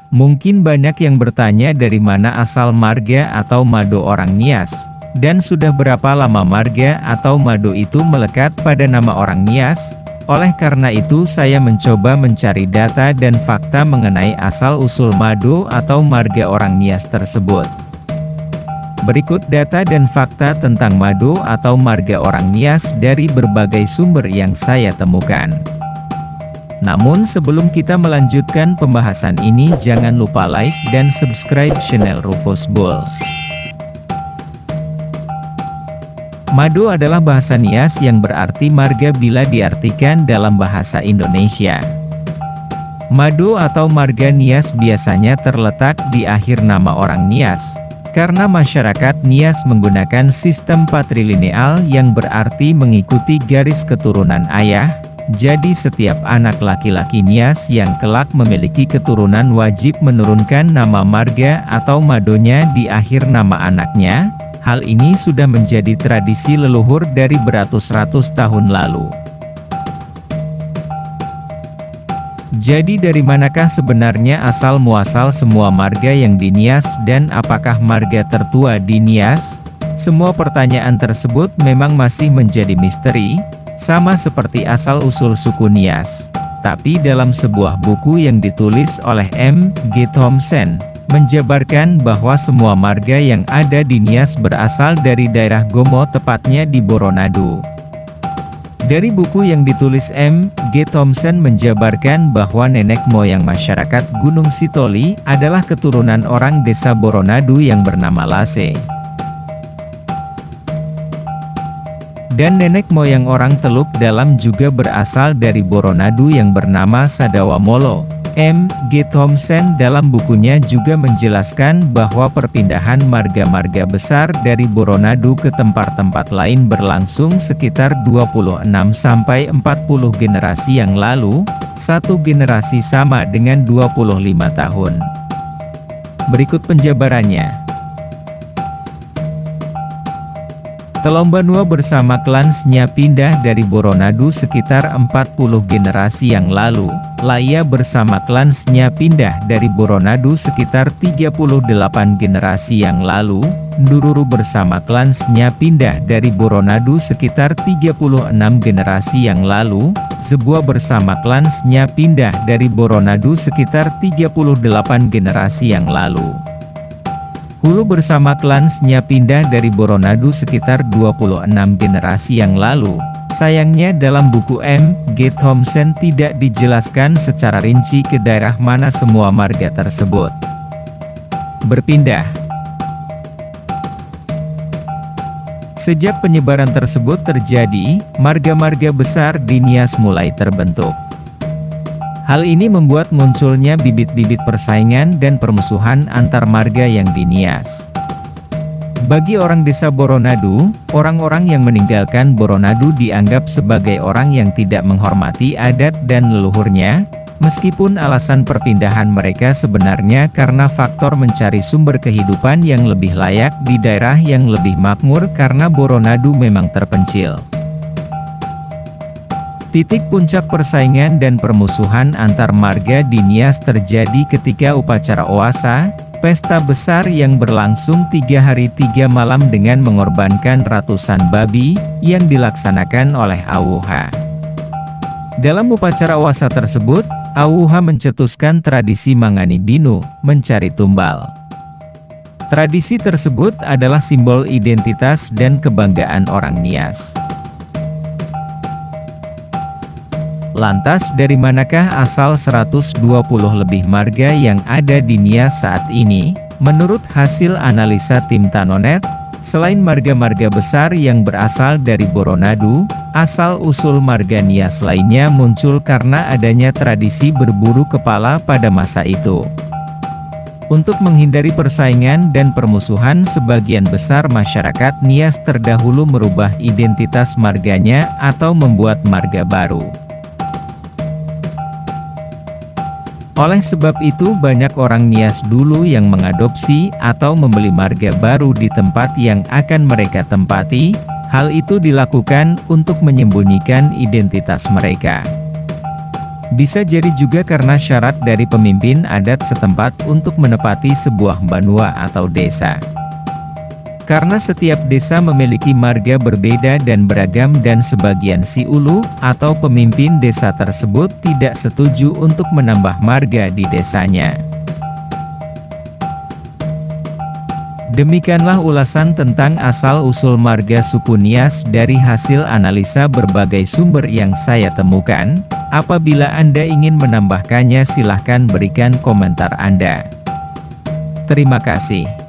Mungkin banyak yang bertanya dari mana asal marga atau mado orang Nias, dan sudah berapa lama marga atau mado itu melekat pada nama orang Nias. Oleh karena itu saya mencoba mencari data dan fakta mengenai asal-usul mado atau marga orang Nias tersebut. Berikut data dan fakta tentang mado atau marga orang Nias dari berbagai sumber yang saya temukan. Namun sebelum kita melanjutkan pembahasan ini, jangan lupa like dan subscribe channel Rufus Bull. Mado adalah bahasa Nias yang berarti marga bila diartikan dalam bahasa Indonesia. Mado atau marga Nias biasanya terletak di akhir nama orang Nias, karena masyarakat Nias menggunakan sistem patrilineal yang berarti mengikuti garis keturunan ayah. Jadi setiap anak laki-laki Nias yang kelak memiliki keturunan wajib menurunkan nama marga atau madonya di akhir nama anaknya. Hal ini sudah menjadi tradisi leluhur dari beratus-ratus tahun lalu. Jadi dari manakah sebenarnya asal-muasal semua marga yang di Nias dan apakah marga tertua di Nias? Semua pertanyaan tersebut memang masih menjadi misteri. Sama seperti asal-usul suku Nias. Tapi dalam sebuah buku yang ditulis oleh M. G. Thomson, menjabarkan bahwa semua marga yang ada di Nias berasal dari daerah Gomo, tepatnya di Boronadu. Dari buku yang ditulis M. G. Thomson menjabarkan bahwa nenek moyang masyarakat Gunung Sitoli adalah keturunan orang desa Boronadu yang bernama Lase. Dan nenek moyang orang Teluk Dalam juga berasal dari Boronadu yang bernama Sadawamolo. M. G. Thomson dalam bukunya juga menjelaskan bahwa perpindahan marga-marga besar dari Boronadu ke tempat-tempat lain berlangsung sekitar 26-40 generasi yang lalu. Satu generasi sama dengan 25 tahun. Berikut penjabarannya. Telombanua bersama klansnya pindah dari Boronadu sekitar 40 generasi yang lalu. Laya bersama klansnya pindah dari Boronadu sekitar 38 generasi yang lalu. Ndururu bersama klansnya pindah dari Boronadu sekitar 36 generasi yang lalu. Zebua bersama klansnya pindah dari Boronadu sekitar 38 generasi yang lalu. Hulu bersama klansnya pindah dari Boronadu sekitar 26 generasi yang lalu. Sayangnya dalam buku M. G. Thomson tidak dijelaskan secara rinci ke daerah mana semua marga tersebut berpindah. Sejak penyebaran tersebut terjadi, marga-marga besar di Nias mulai terbentuk. Hal ini membuat munculnya bibit-bibit persaingan dan permusuhan antar marga yang di Nias. Bagi orang desa Boronadu, orang-orang yang meninggalkan Boronadu dianggap sebagai orang yang tidak menghormati adat dan leluhurnya, meskipun alasan perpindahan mereka sebenarnya karena faktor mencari sumber kehidupan yang lebih layak di daerah yang lebih makmur karena Boronadu memang terpencil. Titik puncak persaingan dan permusuhan antar marga di Nias terjadi ketika upacara Oasa, pesta besar yang berlangsung 3 hari 3 malam dengan mengorbankan ratusan babi, yang dilaksanakan oleh Awuha. Dalam upacara Oasa tersebut, Awuha mencetuskan tradisi Mangani Binu, mencari tumbal. Tradisi tersebut adalah simbol identitas dan kebanggaan orang Nias. Lantas dari manakah asal 120 lebih marga yang ada di Nias saat ini? Menurut hasil analisa tim Tanonet, selain marga-marga besar yang berasal dari Boronadu, asal-usul marga Nias lainnya muncul karena adanya tradisi berburu kepala pada masa itu. Untuk menghindari persaingan dan permusuhan, sebagian besar masyarakat Nias terdahulu merubah identitas marganya atau membuat marga baru. Oleh sebab itu banyak orang Nias dulu yang mengadopsi atau membeli marga baru di tempat yang akan mereka tempati. Hal itu dilakukan untuk menyembunyikan identitas mereka. Bisa jadi juga karena syarat dari pemimpin adat setempat untuk menepati sebuah banua atau desa. Karena setiap desa memiliki marga berbeda dan beragam dan sebagian si ulu, atau pemimpin desa tersebut tidak setuju untuk menambah marga di desanya. Demikianlah ulasan tentang asal-usul marga suku Nias dari hasil analisa berbagai sumber yang saya temukan. Apabila Anda ingin menambahkannya silahkan berikan komentar Anda. Terima kasih.